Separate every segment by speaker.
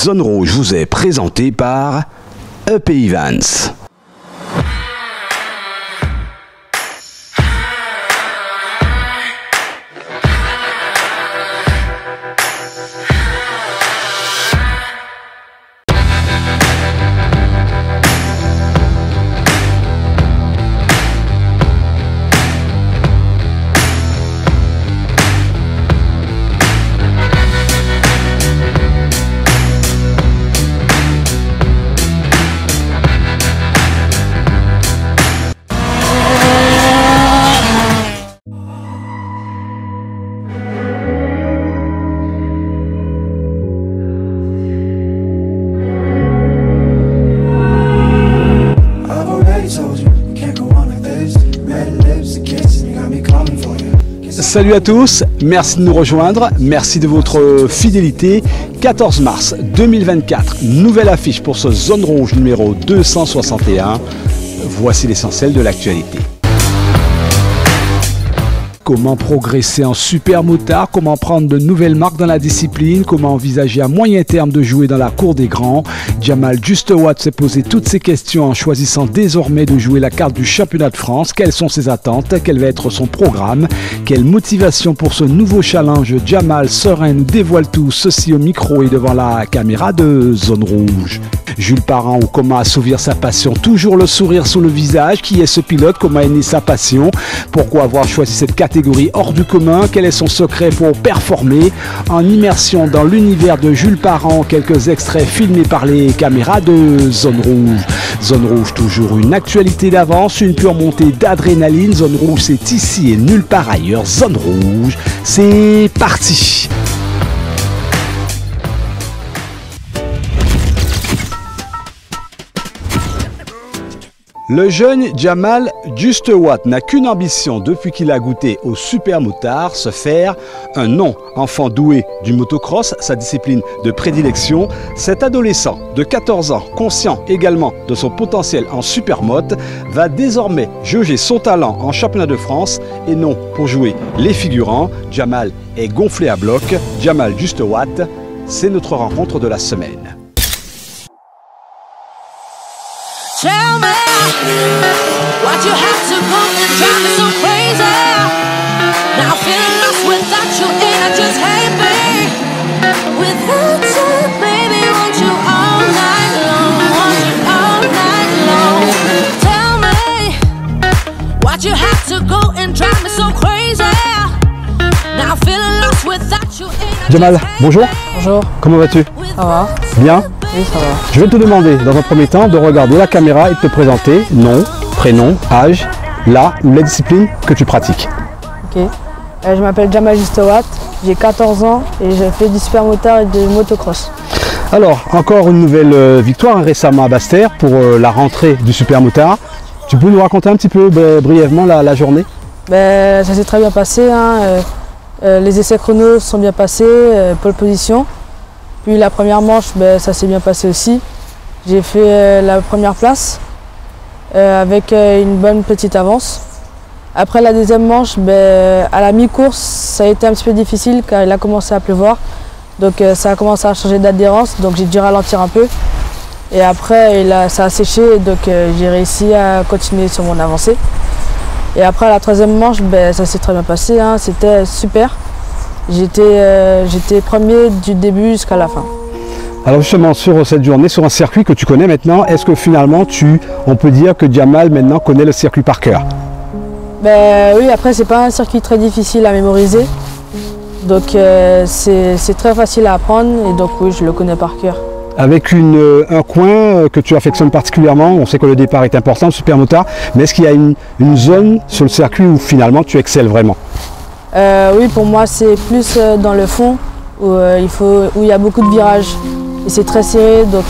Speaker 1: Zone Rouge vous est présenté par EP Events. Salut à tous, merci de nous rejoindre, merci de votre fidélité. 14 mars 2024, nouvelle affiche pour ce Zone Rouge numéro 261. Voici l'essentiel de l'actualité. Comment progresser en super motard, comment prendre de nouvelles marques dans la discipline, comment envisager à moyen terme de jouer dans la cour des grands. Jamal Justewat s'est posé toutes ces questions en choisissant désormais de jouer la carte du championnat de France. Quelles sont ses attentes? Quel va être son programme? Quelle motivation pour ce nouveau challenge? Jamal serein nous dévoile tout ceci au micro et devant la caméra de Zone Rouge. Jules Parent, ou comment assouvir sa passion, toujours le sourire sur le visage. Qui est ce pilote? Comment est née sa passion? Pourquoi avoir choisi cette catégorie hors du commun? Quel est son secret pour performer? En immersion dans l'univers de Jules Parent, quelques extraits filmés par les caméras de Zone Rouge. Zone Rouge, toujours une actualité d'avance, une pure montée d'adrénaline. Zone Rouge, c'est ici et nulle part ailleurs. Zone Rouge, c'est parti! Le jeune Jamal Justewat n'a qu'une ambition depuis qu'il a goûté au super motard, se faire un nom. Enfant doué du motocross, sa discipline de prédilection, cet adolescent de 14 ans, conscient également de son potentiel en supermoto, va désormais jauger son talent en championnat de France et non pour jouer les figurants. Jamal est gonflé à bloc. Jamal Justewat, c'est notre rencontre de la semaine.
Speaker 2: Tell me what you have to go and drive me so crazy. Now feeling lost without you and I just hate me. Without you, baby, want you all night long, want you all night long. Tell me what you have to go and drive me so crazy. Now feeling lost without you and I
Speaker 1: Jamal,
Speaker 2: just hate me.
Speaker 1: bonjour.
Speaker 3: Bonjour,
Speaker 1: Comment vas-tu?
Speaker 3: ça va?
Speaker 1: Bien?
Speaker 3: Oui, ça va.
Speaker 1: Je vais te demander dans un premier temps de regarder la caméra et de te présenter nom, prénom, âge, la ou la discipline que tu pratiques.
Speaker 3: Ok. Je m'appelle Jamal Justewat, j'ai 14 ans et je fais du super motard et de motocross.
Speaker 1: Alors, encore une nouvelle victoire récemment à Basse-Terre pour la rentrée du super motard. Tu peux nous raconter un petit peu brièvement la journée?
Speaker 3: Ça s'est très bien passé, hein. Les essais chrono sont bien passés, pole position. Puis la première manche, ça s'est bien passé aussi. J'ai fait la première place avec une bonne petite avance. Après la deuxième manche, à la mi-course, ça a été un petit peu difficile car il a commencé à pleuvoir. Donc ça a commencé à changer d'adhérence, donc j'ai dû ralentir un peu. Et après, ça a séché, donc j'ai réussi à continuer sur mon avancée. Et après la troisième manche, ça s'est très bien passé, hein. C'était super. J'étais premier du début jusqu'à la fin.
Speaker 1: Alors justement, sur cette journée, sur un circuit que tu connais maintenant, est-ce que finalement, on peut dire que Jamal maintenant connaît le circuit par cœur?
Speaker 3: Oui, après c'est pas un circuit très difficile à mémoriser. Donc c'est très facile à apprendre et donc oui, je le connais par cœur.
Speaker 1: Avec un coin que tu affectionnes particulièrement, on sait que le départ est important, le super motard, mais est-ce qu'il y a une zone sur le circuit où finalement tu excelles vraiment?
Speaker 3: Oui, pour moi c'est plus dans le fond où il y a beaucoup de virages et c'est très serré, donc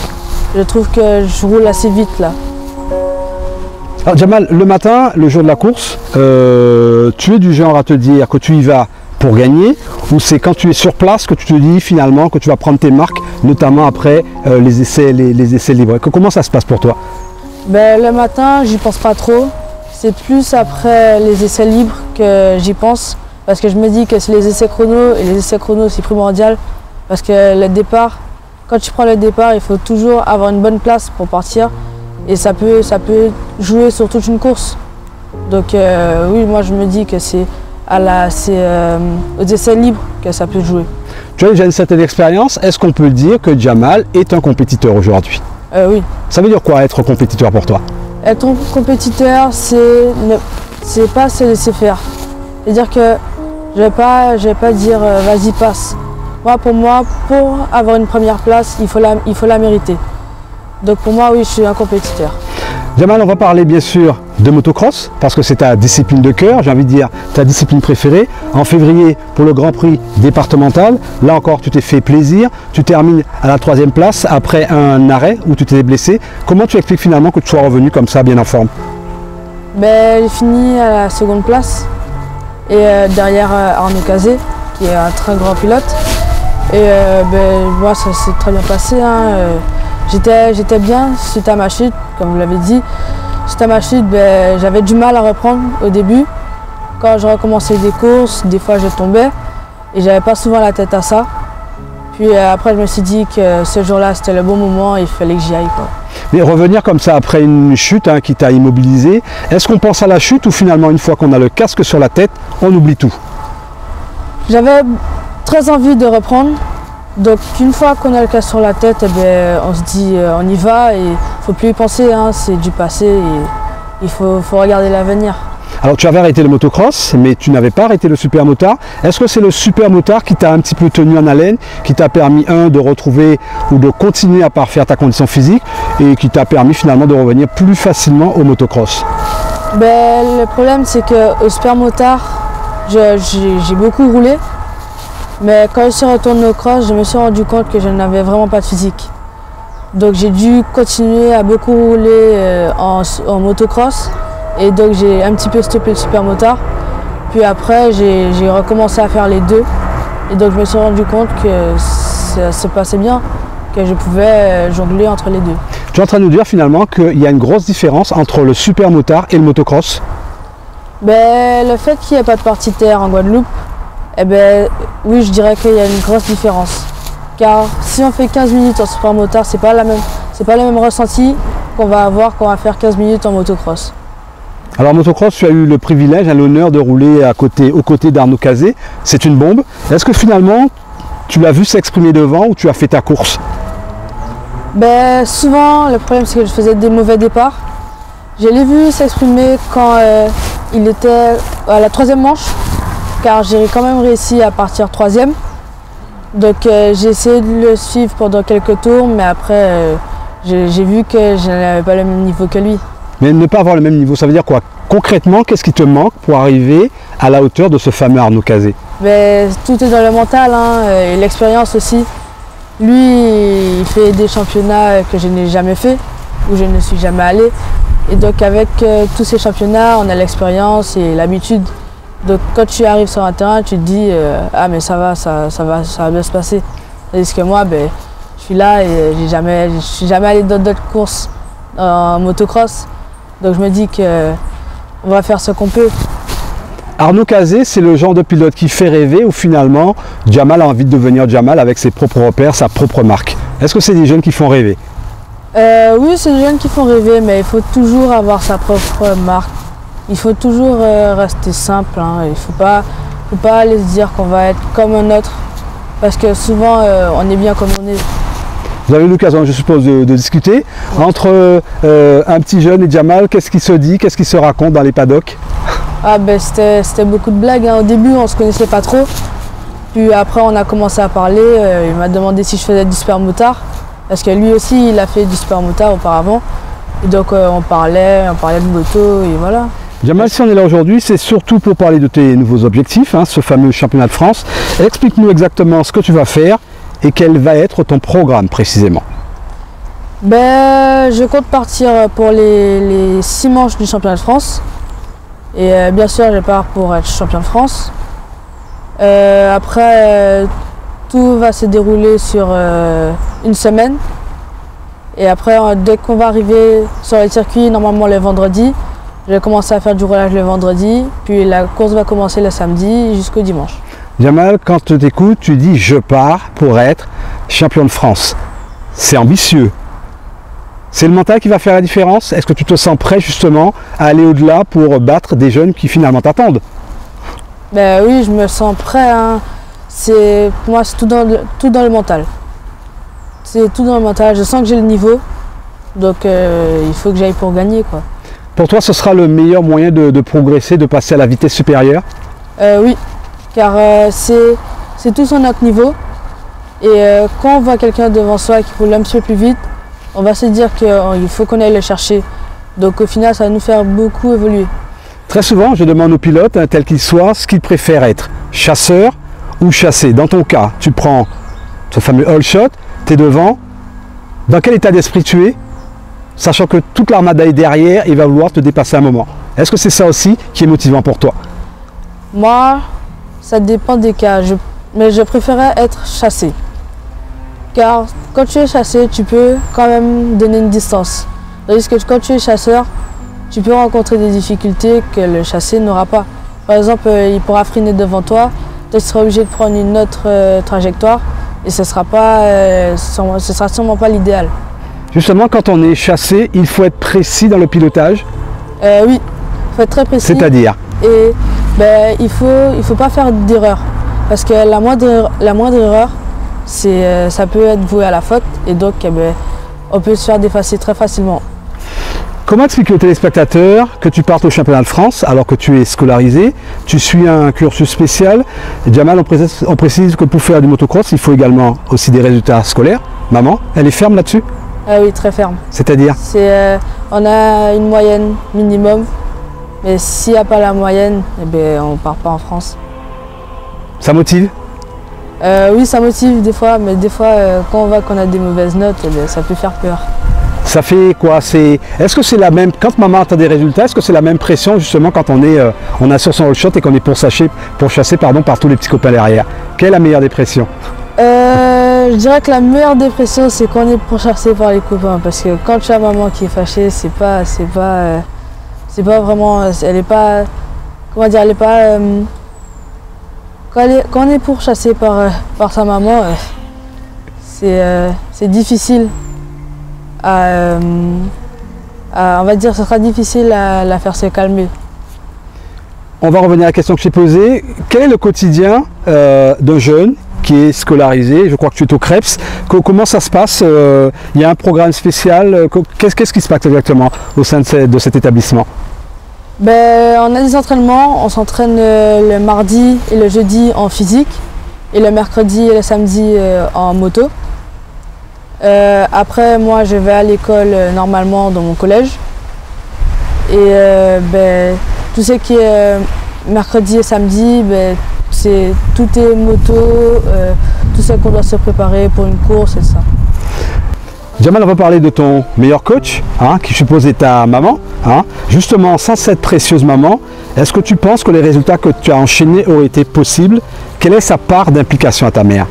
Speaker 3: je trouve que je roule assez vite là.
Speaker 1: Alors Jamal, le matin, le jour de la course, tu es du genre à te dire que tu y vas pour gagner, ou c'est quand tu es sur place que tu te dis finalement que tu vas prendre tes marques, notamment après les essais libres? Comment ça se passe pour toi?
Speaker 3: Le matin, j'y pense pas trop. C'est plus après les essais libres que j'y pense, parce que je me dis que c'est les essais chrono, et les essais chrono c'est primordial, parce que le départ, quand tu prends le départ, il faut toujours avoir une bonne place pour partir. Et ça peut jouer sur toute une course. Donc oui, moi je me dis que c'est aux essais libres que ça peut jouer.
Speaker 1: Tu as déjà une certaine expérience. Est-ce qu'on peut dire que Jamal est un compétiteur aujourd'hui?
Speaker 3: Oui.
Speaker 1: Ça veut dire quoi être compétiteur pour toi?
Speaker 3: Être un compétiteur, c'est pas se laisser faire. C'est-à-dire que je vais pas dire vas-y passe. Pour moi, pour avoir une première place, il faut la mériter. Donc pour moi, oui, je suis un compétiteur.
Speaker 1: Jamal, on va parler bien sûr de motocross, parce que c'est ta discipline de cœur, j'ai envie de dire ta discipline préférée. En février, pour le Grand Prix départemental, là encore tu t'es fait plaisir, tu termines à la 3e place après un arrêt où tu t'es blessé. Comment tu expliques finalement que tu sois revenu comme ça, bien en forme?
Speaker 3: J'ai fini à la 2e place, et derrière Arnaud Cazé, qui est un très grand pilote. Et moi, ça s'est très bien passé. J'étais bien suite à ma chute, comme vous l'avez dit. Suite à ma chute, j'avais du mal à reprendre au début. Quand je recommençais des courses, des fois je tombais et j'avais pas souvent la tête à ça. Puis après, je me suis dit que ce jour-là, c'était le bon moment et il fallait que j'y aille, quoi.
Speaker 1: Mais revenir comme ça après une chute qui t'a immobilisé, est-ce qu'on pense à la chute ou finalement une fois qu'on a le casque sur la tête, on oublie tout? J'avais
Speaker 3: très envie de reprendre. Donc une fois qu'on a le casque sur la tête, on se dit on y va et il ne faut plus y penser, c'est du passé et il faut regarder l'avenir.
Speaker 1: Alors tu avais arrêté le motocross, mais tu n'avais pas arrêté le supermotard. Est-ce que c'est le supermotard qui t'a un petit peu tenu en haleine, qui t'a permis de retrouver ou de continuer à parfaire ta condition physique et qui t'a permis finalement de revenir plus facilement au motocross?
Speaker 3: Le problème c'est qu'au supermotard, j'ai beaucoup roulé. Mais quand je suis retourné au cross, je me suis rendu compte que je n'avais vraiment pas de physique. Donc j'ai dû continuer à beaucoup rouler en motocross. Et donc j'ai un petit peu stoppé le supermotard. Puis après, j'ai recommencé à faire les deux. Et donc je me suis rendu compte que ça se passait bien, que je pouvais jongler entre les deux.
Speaker 1: Tu es en train de nous dire finalement qu'il y a une grosse différence entre le supermotard et le motocross?
Speaker 3: Le fait qu'il n'y ait pas de partie terre en Guadeloupe, oui, je dirais qu'il y a une grosse différence. Car si on fait 15 minutes en supermotard, c'est pas le même ressenti qu'on va avoir quand on va faire 15 minutes en motocross.
Speaker 1: Alors motocross, tu as eu le privilège, l'honneur de rouler aux côtés d'Arnaud Cazé. C'est une bombe. Est-ce que finalement, tu l'as vu s'exprimer devant ou tu as fait ta course?
Speaker 3: Souvent, le problème c'est que je faisais des mauvais départs. Je l'ai vu s'exprimer quand il était à la 3e manche. Car j'ai quand même réussi à partir 3e. Donc j'ai essayé de le suivre pendant quelques tours, mais après j'ai vu que je n'avais pas le même niveau que lui.
Speaker 1: Mais ne pas avoir le même niveau, ça veut dire quoi? Concrètement, qu'est-ce qui te manque pour arriver à la hauteur de ce fameux Arnaud Cazé?
Speaker 3: Tout est dans le mental et l'expérience aussi. Lui, il fait des championnats que je n'ai jamais fait, où je ne suis jamais allé. Et donc avec tous ces championnats, on a l'expérience et l'habitude. Donc quand tu arrives sur un terrain, tu te dis ah mais ça va bien se passer. Tandis que moi, je suis là et je suis jamais allé dans d'autres courses en motocross. Donc je me dis qu'on va faire ce qu'on peut.
Speaker 1: Arnaud Cazé, c'est le genre de pilote qui fait rêver ou finalement Jamal a envie de devenir Jamal avec ses propres repères, sa propre marque? Est-ce que c'est des jeunes qui font rêver?
Speaker 3: Oui, c'est des jeunes qui font rêver, mais il faut toujours avoir sa propre marque. Il faut toujours rester simple, il ne faut pas aller se dire qu'on va être comme un autre, parce que souvent on est bien comme on est.
Speaker 1: Vous avez eu l'occasion, je suppose, de discuter. Entre un petit jeune et Jamal, qu'est-ce qui se dit, qu'est-ce qui se raconte dans les paddocks?
Speaker 3: C'était beaucoup de blagues. Au début, on ne se connaissait pas trop. Puis après, on a commencé à parler. Il m'a demandé si je faisais du supermotard, parce que lui aussi, il a fait du supermotard auparavant. Et donc on parlait de moto et voilà.
Speaker 1: Jamal, si on est là aujourd'hui, c'est surtout pour parler de tes nouveaux objectifs, ce fameux championnat de France. Explique-nous exactement ce que tu vas faire et quel va être ton programme précisément.
Speaker 3: Je compte partir pour les 6 manches du championnat de France. Et bien sûr, je pars pour être champion de France. Après, tout va se dérouler sur une semaine. Et après, dès qu'on va arriver sur les circuits, normalement le vendredi, je vais commencer à faire du roulage le vendredi, puis la course va commencer le samedi jusqu'au dimanche.
Speaker 1: Jamal, quand tu t'écoutes, tu dis « je pars pour être champion de France ». C'est ambitieux. C'est le mental qui va faire la différence? Est-ce que tu te sens prêt justement à aller au-delà pour battre des jeunes qui finalement t'attendent?
Speaker 3: Ben oui, je me sens prêt, hein. Pour moi, c'est tout dans le mental. C'est tout dans le mental. Je sens que j'ai le niveau, donc il faut que j'aille pour gagner, quoi.
Speaker 1: Pour toi, ce sera le meilleur moyen de progresser, de passer à la vitesse supérieure?
Speaker 3: Oui, car c'est tous à notre niveau. Et quand on voit quelqu'un devant soi qui roule un petit peu plus vite, on va se dire qu'il faut qu'on aille le chercher. Donc au final, ça va nous faire beaucoup évoluer.
Speaker 1: Très souvent, je demande aux pilotes, tels qu'ils soient, ce qu'ils préfèrent être, chasseur ou chassé. Dans ton cas, tu prends ce fameux all shot, tu es devant. Dans quel état d'esprit tu es? Sachant que toute l'armada est derrière et va vouloir te dépasser un moment. Est-ce que c'est ça aussi qui est motivant pour toi?
Speaker 3: Moi, ça dépend des cas, mais je préférais être chassé. Car quand tu es chassé, tu peux quand même donner une distance. Tandis que quand tu es chasseur, tu peux rencontrer des difficultés que le chassé n'aura pas. Par exemple, il pourra freiner devant toi, tu seras obligé de prendre une autre trajectoire et ce sera sûrement pas l'idéal.
Speaker 1: Justement, quand on est chassé, il faut être précis dans le pilotage?
Speaker 3: Oui, il faut être très précis.
Speaker 1: C'est-à-dire?
Speaker 3: Et il faut pas faire d'erreur. Parce que la moindre erreur, ça peut être voué à la faute et donc on peut se faire dépasser très facilement.
Speaker 1: Comment expliquer aux téléspectateurs que tu partes au championnat de France alors que tu es scolarisé, tu suis un cursus spécial? Jamal, on précise que pour faire du motocross, il faut également aussi des résultats scolaires. Maman, elle est ferme là-dessus?
Speaker 3: Ah oui, très ferme.
Speaker 1: C'est-à-dire?
Speaker 3: On a une moyenne minimum, mais s'il n'y a pas la moyenne, on ne part pas en France.
Speaker 1: Ça motive?
Speaker 3: Oui, ça motive des fois, mais des fois, quand on voit qu'on a des mauvaises notes, ça peut faire peur.
Speaker 1: Ça fait quoi? Est-ce que c'est la même, quand maman attend des résultats, est-ce que c'est la même pression justement quand on a sur son all shot et qu'on est pourchassé par tous les petits copains derrière? Quelle est la meilleure des pressions?
Speaker 3: Je dirais que la meilleure dépression, c'est qu'on est pourchassé par les copains. Parce que quand tu as maman qui est fâchée, c'est pas vraiment, elle est pas, comment dire, elle est pas, quand on est pourchassé par sa maman, c'est difficile on va dire, ce sera difficile à la faire se calmer.
Speaker 1: On va revenir à la question que je t'ai posée. Quel est le quotidien d'un jeune qui est scolarisé? Je crois que tu es au CREPS. Comment ça se passe? Il y a un programme spécial. Qu'est-ce qui se passe exactement au sein de cet établissement?
Speaker 3: On a des entraînements. On s'entraîne le mardi et le jeudi en physique et le mercredi et le samedi en moto. Après, moi, je vais à l'école normalement dans mon collège. Et tout ce qui est mercredi et samedi, tout est moto, tout ce qu'on doit se préparer pour une course et ça.
Speaker 1: Jamal, on va parler de ton meilleur coach, qui je suppose est ta maman. Justement, sans cette précieuse maman, est-ce que tu penses que les résultats que tu as enchaînés auraient été possibles? Quelle est sa part d'implication à ta mère?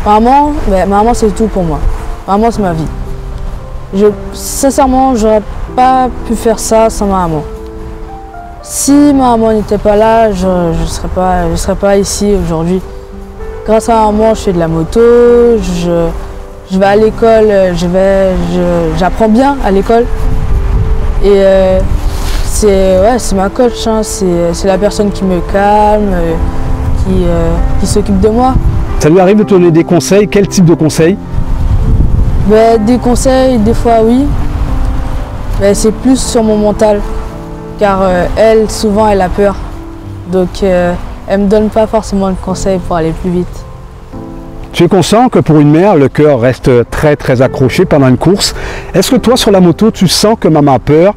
Speaker 3: Maman, c'est tout pour moi. Maman, c'est ma vie. Sincèrement, j'aurais pas pu faire ça sans ma maman. Si ma maman n'était pas là, je ne serais pas ici aujourd'hui. Grâce à ma maman, je fais de la moto, je vais à l'école, j'apprends bien à l'école. Et c'est ma coach, c'est la personne qui me calme, qui s'occupe de moi.
Speaker 1: Ça lui arrive de te donner des conseils? Quel type de conseils?
Speaker 3: Des conseils, des fois oui. C'est plus sur mon mental. Car elle, souvent, elle a peur. Donc, elle ne me donne pas forcément de conseils pour aller plus vite.
Speaker 1: Tu es conscient que pour une mère, le cœur reste très très accroché pendant une course. Est-ce que toi, sur la moto, tu sens que maman a peur?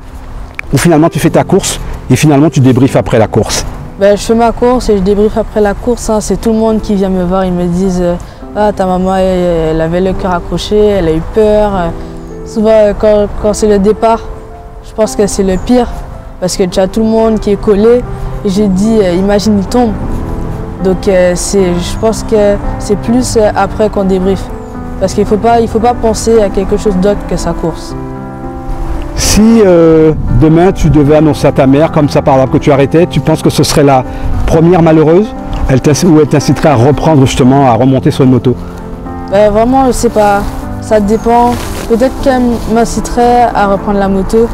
Speaker 1: Ou finalement, tu fais ta course et finalement, tu débriefes après la course?
Speaker 3: Je fais ma course et je débriefe après la course. C'est tout le monde qui vient me voir. Ils me disent ah, ta maman, elle avait le cœur accroché, elle a eu peur. Souvent, quand c'est le départ, je pense que c'est le pire. Parce que tu as tout le monde qui est collé. Et j'ai dit, imagine, il tombe. Donc, je pense que c'est plus après qu'on débriefe. Parce qu'il ne faut pas penser à quelque chose d'autre que sa course.
Speaker 1: Si demain, tu devais annoncer à ta mère, comme ça par exemple, que tu arrêtais, tu penses que ce serait la première malheureuse ou elle t'inciterait à reprendre justement, à remonter sur une moto?
Speaker 3: Vraiment, c'est pas Ça dépend. Peut-être qu'elle m'inciterait à reprendre la moto,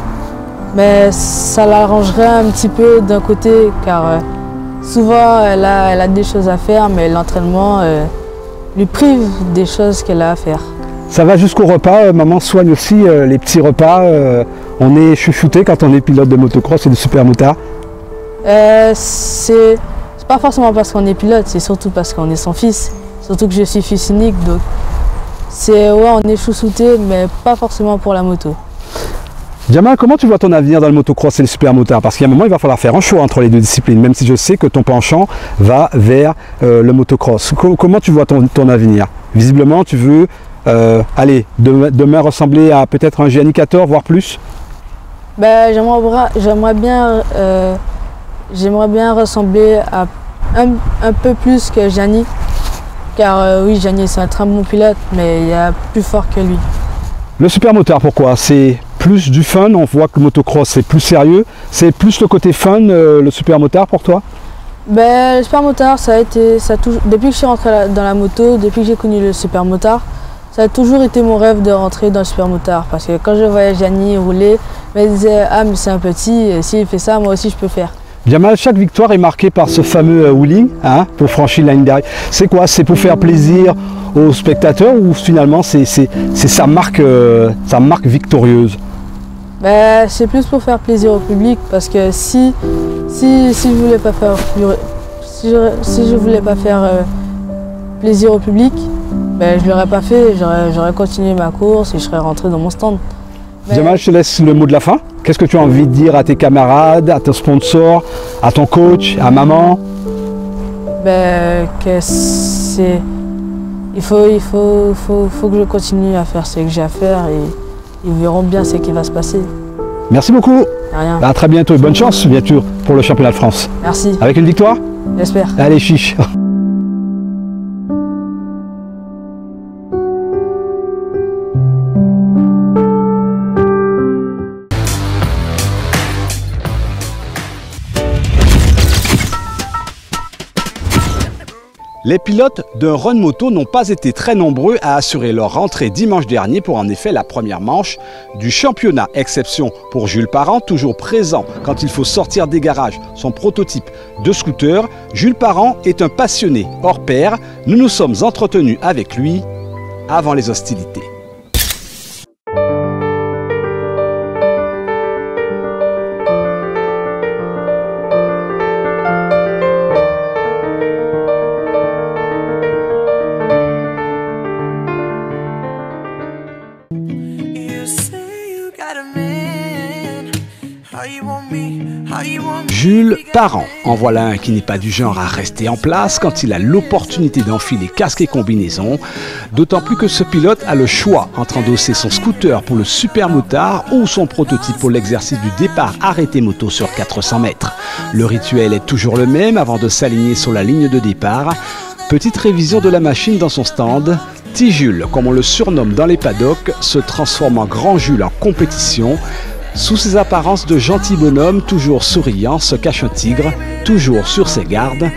Speaker 3: mais ça l'arrangerait un petit peu d'un côté, car souvent elle a des choses à faire, mais l'entraînement lui prive des choses qu'elle a à faire.
Speaker 1: Ça va jusqu'au repas, maman soigne aussi les petits repas. On est chouchouté quand on est pilote de motocross et de super motard.
Speaker 3: C'est pas forcément parce qu'on est pilote, c'est surtout parce qu'on est son fils. Surtout que je suis fils unique, donc on est chouchouté, mais pas forcément pour la moto.
Speaker 1: Jamal, comment tu vois ton avenir dans le motocross et le super motard? Parce qu'il y a un moment, il va falloir faire un choix entre les deux disciplines, même si je sais que ton penchant va vers le motocross. Comment tu vois ton avenir? Visiblement, tu veux demain ressembler à peut-être un Gianni 14, voire plus?
Speaker 3: J'aimerais bien ressembler à un peu plus que Gianni. Car oui, Gianni c'est un très bon pilote, mais il y a plus fort que lui.
Speaker 1: Le super motard, pourquoi? C'est plus du fun, on voit que le motocross c'est plus sérieux. C'est plus le côté fun, le super motard pour toi?
Speaker 3: Le super motard, depuis que je suis rentré dans la moto, depuis que j'ai connu le super motard, ça a toujours été mon rêve de rentrer dans le super motard. Parce que quand je voyais Gianni rouler, je me disais, ah mais c'est un petit, s'il fait ça, moi aussi je peux faire.
Speaker 1: Jamal, chaque victoire est marquée par ce fameux wheeling pour franchir la ligne derrière. C'est quoi? C'est pour faire plaisir aux spectateurs ou finalement c'est sa marque victorieuse?
Speaker 3: C'est plus pour faire plaisir au public, parce que si je voulais pas faire plaisir au public, je l'aurais pas fait, j'aurais continué ma course et je serais rentré dans mon stand.
Speaker 1: Jamal, je te laisse le mot de la fin. Qu'est-ce que tu as envie de dire à tes camarades, à ton sponsor, à ton coach, à maman?
Speaker 3: Il faut que je continue à faire ce que j'ai à faire et ils verront bien ce qui va se passer.
Speaker 1: Merci beaucoup.
Speaker 3: De rien.
Speaker 1: À très bientôt et bonne chance, bien sûr, pour le championnat de France.
Speaker 3: Merci.
Speaker 1: Avec une victoire?
Speaker 3: J'espère.
Speaker 1: Allez, chiche. Les pilotes d'un run moto n'ont pas été très nombreux à assurer leur rentrée dimanche dernier pour en effet la première manche du championnat. Exception pour Jules Parent, toujours présent quand il faut sortir des garages son prototype de scooter. Jules Parent est un passionné hors pair. Nous nous sommes entretenus avec lui avant les hostilités. Jules Parent, en voilà un qui n'est pas du genre à rester en place quand il a l'opportunité d'enfiler casque et combinaison, d'autant plus que ce pilote a le choix entre endosser son scooter pour le super motard ou son prototype pour l'exercice du départ arrêté moto sur 400 mètres. Le rituel est toujours le même avant de s'aligner sur la ligne de départ. Petite révision de la machine dans son stand. T-Jules, comme on le surnomme dans les paddocks, se transforme en grand Jules en compétition. Sous ses apparences de gentil bonhomme, toujours souriant, se cache un tigre, toujours sur ses gardes,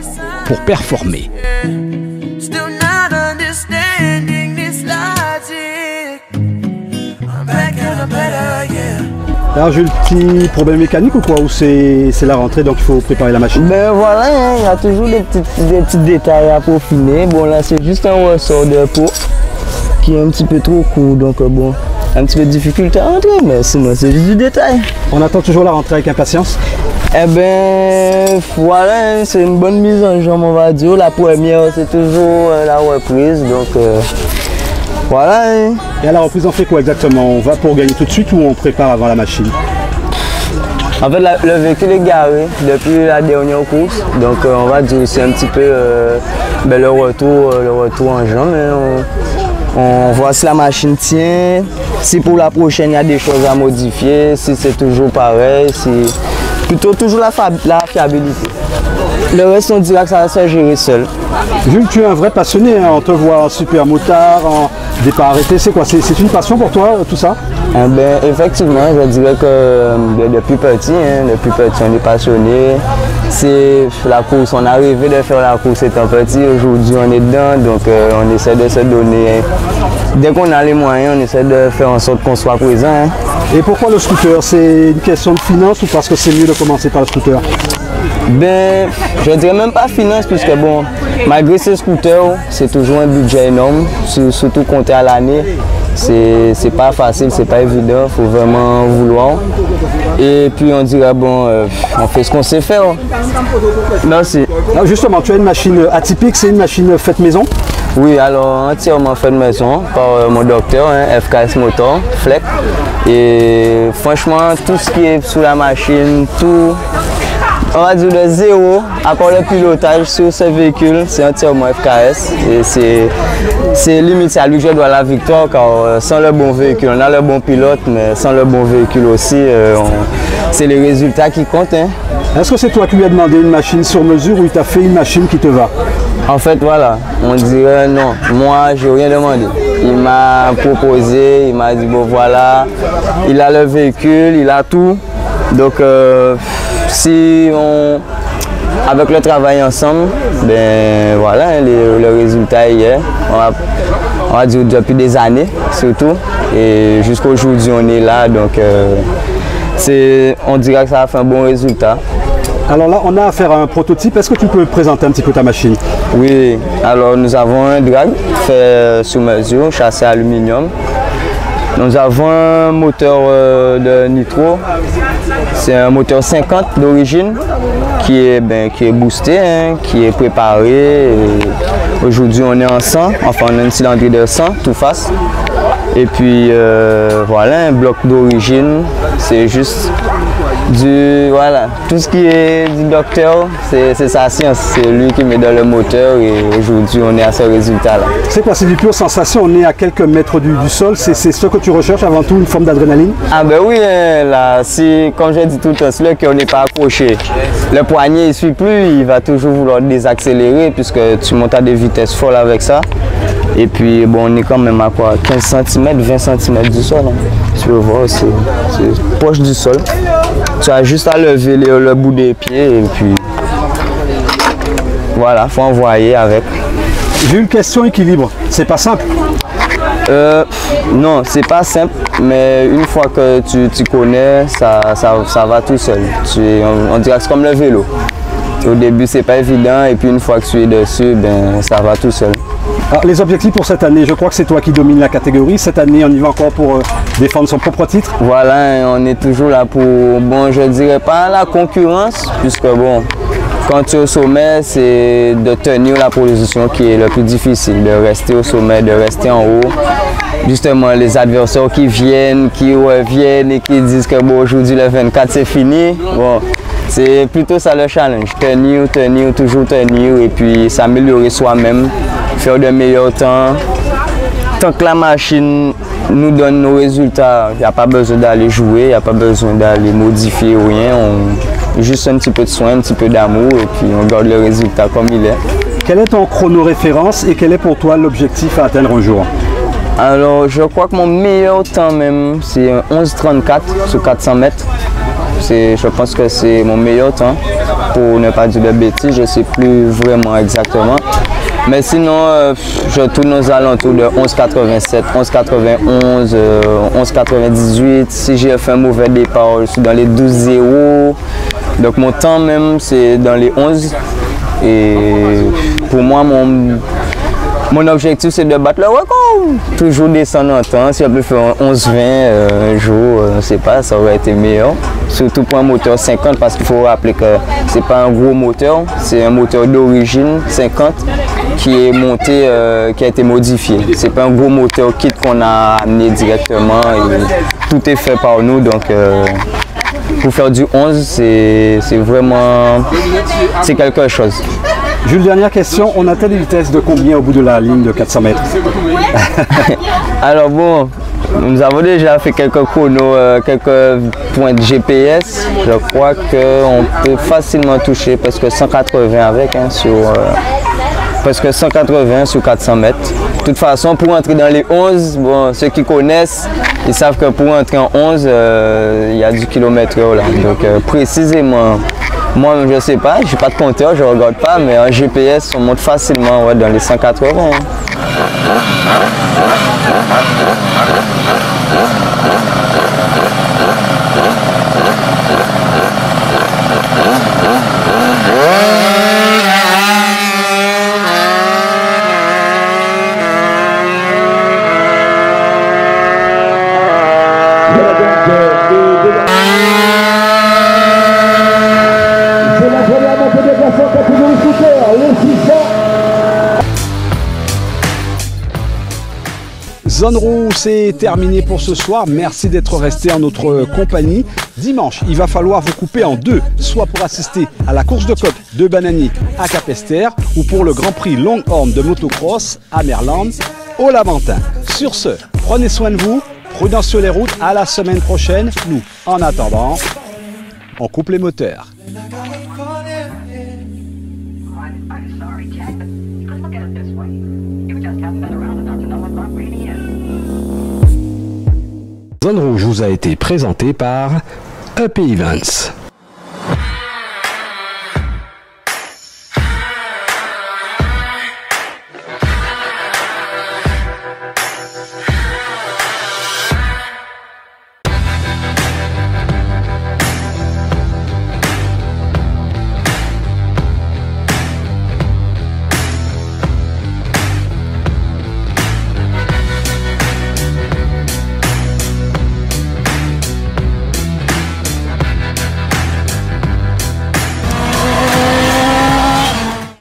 Speaker 1: pour performer. Alors Jules, petit problème mécanique ou quoi? Ou c'est la rentrée donc il faut préparer la machine?
Speaker 4: Voilà, il y a toujours des petits détails à peaufiner. Bon là c'est juste un ressort de peau qui est un petit peu trop court, donc bon, un petit peu de difficulté à rentrer, mais sinon c'est juste du détail.
Speaker 1: On attend toujours la rentrée avec impatience?
Speaker 4: Voilà, c'est une bonne mise en jambe, on va dire. La première c'est toujours la reprise, donc voilà.
Speaker 1: Et à la reprise on fait quoi exactement? On va pour gagner tout de suite ou on prépare avant la machine?
Speaker 4: En fait, le véhicule est garé depuis la dernière course, donc on va dire c'est un petit peu le retour en jambe. On voit si la machine tient, si pour la prochaine il y a des choses à modifier, si c'est toujours pareil, si plutôt toujours la fiabilité. Le reste on dirait que ça va se gérer seul.
Speaker 1: Jules, tu es un vrai passionné, hein. On te voit en super motard, en départ arrêté, c'est quoi? C'est une passion pour toi tout ça?
Speaker 4: Effectivement, je dirais que depuis petit on est passionné. C'est la course, on est arrivé de faire la course étant petit, aujourd'hui on est dedans, donc on essaie de se donner dès qu'on a les moyens, on essaie de faire en sorte qu'on soit présent. Hein.
Speaker 1: Et pourquoi le scooter? C'est une question de finance ou parce que c'est mieux de commencer par le scooter?
Speaker 4: Ben, je dirais même pas finance, puisque bon, malgré ces scooters, c'est toujours un budget énorme, surtout compté à l'année. C'est pas facile, c'est pas évident, il faut vraiment vouloir. Et puis on dirait, bon, on fait ce qu'on sait faire. Merci.
Speaker 1: Alors justement, tu as une machine atypique, c'est une machine faite maison?
Speaker 4: Oui, alors entièrement faite maison par mon docteur, hein, FKS Motor, Fleck. Et franchement, tout ce qui est sous la machine, tout, on va dire de zéro, à part le pilotage sur ce véhicule, c'est entièrement FKS. Et c'est limite à lui que je dois la victoire, car sans le bon véhicule, on a le bon pilote, mais sans le bon véhicule aussi, c'est les résultats qui comptent. Hein.
Speaker 1: Est-ce que c'est toi qui lui as demandé une machine sur mesure ou il t'a fait une machine qui te va?
Speaker 4: En fait, voilà, on dirait non. Moi, je n'ai rien demandé. Il m'a proposé, il m'a dit, bon voilà, il a le véhicule, il a tout. Donc, si on, avec le travail ensemble, ben voilà, le résultat y est. On va dire depuis des années, surtout. Et jusqu'à aujourd'hui, on est là. Donc, on dirait que ça a fait un bon résultat.
Speaker 1: Alors là, on a affaire à un prototype. Est-ce que tu peux présenter un petit peu ta machine?
Speaker 4: Oui, alors nous avons un drag fait sur mesure, châssis aluminium. Nous avons un moteur de nitro. C'est un moteur 50 d'origine qui est boosté, hein, qui est préparé. Aujourd'hui, on est en 100, enfin on a une cylindrée de 100 tout face. Et puis voilà, un bloc d'origine, c'est juste voilà, tout ce qui est du docteur, c'est sa science, c'est lui qui met dans le moteur et aujourd'hui on est à ce résultat-là.
Speaker 1: C'est quoi, c'est du pure sensation, on est à quelques mètres du sol, c'est ce que tu recherches avant tout, une forme d'adrénaline?
Speaker 4: Ah ben oui, là, si, comme je dis tout le temps, si le cœur n'est pas accroché, le poignet il ne suit plus, il va toujours vouloir désaccélérer puisque tu montes à des vitesses folles avec ça. Et puis bon, on est quand même à quoi, 15 cm, 20 cm du sol. Hein. Tu peux voir, c'est proche du sol. Tu as juste à lever le bout des pieds et puis voilà, il faut envoyer avec.
Speaker 1: J'ai une question équilibre, c'est pas simple?
Speaker 4: Non, c'est pas simple, mais une fois que tu connais, ça va tout seul. On dirait que c'est comme le vélo. Au début, c'est pas évident et puis une fois que tu es dessus, ben, ça va tout seul.
Speaker 1: Alors, les objectifs pour cette année, je crois que c'est toi qui domine la catégorie. Cette année, on y va encore pour défendre son propre titre?
Speaker 4: Voilà, on est toujours là pour, bon, je dirais pas la concurrence, puisque bon, quand tu es au sommet, c'est de tenir la position qui est le plus difficile, de rester au sommet, de rester en haut. Justement, les adversaires qui viennent, qui reviennent et qui disent que bon, aujourd'hui le 24 c'est fini. Bon, c'est plutôt ça le challenge, tenir, toujours tenir et puis s'améliorer soi-même, faire de meilleurs temps. Tant que la machine nous donne nos résultats, il n'y a pas besoin d'aller jouer, il n'y a pas besoin d'aller modifier ou rien. Juste un petit peu de soin, un petit peu d'amour et puis on garde le résultat comme il est.
Speaker 1: Quel est ton chrono référence et quel est pour toi l'objectif à atteindre un jour?
Speaker 4: Alors je crois que mon meilleur temps même c'est 11:34 sur 400 mètres. Je pense que c'est mon meilleur temps, pour ne pas dire de bêtises, je ne sais plus vraiment exactement. Mais sinon, je tourne aux alentours de 11,87, 11,91, 11,98. Si j'ai fait un mauvais départ, je suis dans les 12,0. Donc mon temps même, c'est dans les 11. Et pour moi, mon objectif, c'est de battre le record. Toujours descendre en temps. Si on peut faire 11-20 un jour, je ne sais pas, ça aurait été meilleur. Surtout pour un moteur 50, parce qu'il faut rappeler que ce n'est pas un gros moteur. C'est un moteur d'origine 50 qui est monté, qui a été modifié. Ce n'est pas un gros moteur kit qu'on a amené directement. Et tout est fait par nous. Donc, pour faire du 11, c'est vraiment quelque chose.
Speaker 1: Jules, dernière question, on atteint des vitesses de combien au bout de la ligne de 400 mètres?
Speaker 4: Alors bon, nous avons déjà fait quelques chronos, quelques points de GPS. Je crois qu'on peut facilement toucher presque 180 avec, hein, presque 180 sur 400 mètres. De toute façon, pour entrer dans les 11, bon, ceux qui connaissent, ils savent que pour entrer en 11, il y a du kilomètre-heure là. Donc précisément, moi je ne sais pas, je n'ai pas de compteur, je ne regarde pas, mais en GPS, on monte facilement, ouais, dans les 180. Hein.
Speaker 1: C'est la première montée de classement catégorie super, le 600. Zone Rouge, c'est terminé pour ce soir. Merci d'être resté en notre compagnie. Dimanche, il va falloir vous couper en deux, soit pour assister à la course de côte de Banani à Capesterre ou pour le Grand Prix Longhorn de motocross à Merland au Laventin. Sur ce, prenez soin de vous, prudence sur les routes, à la semaine prochaine. Nous, en attendant, on coupe les moteurs. Zone Rouge vous a été présenté par EP Events.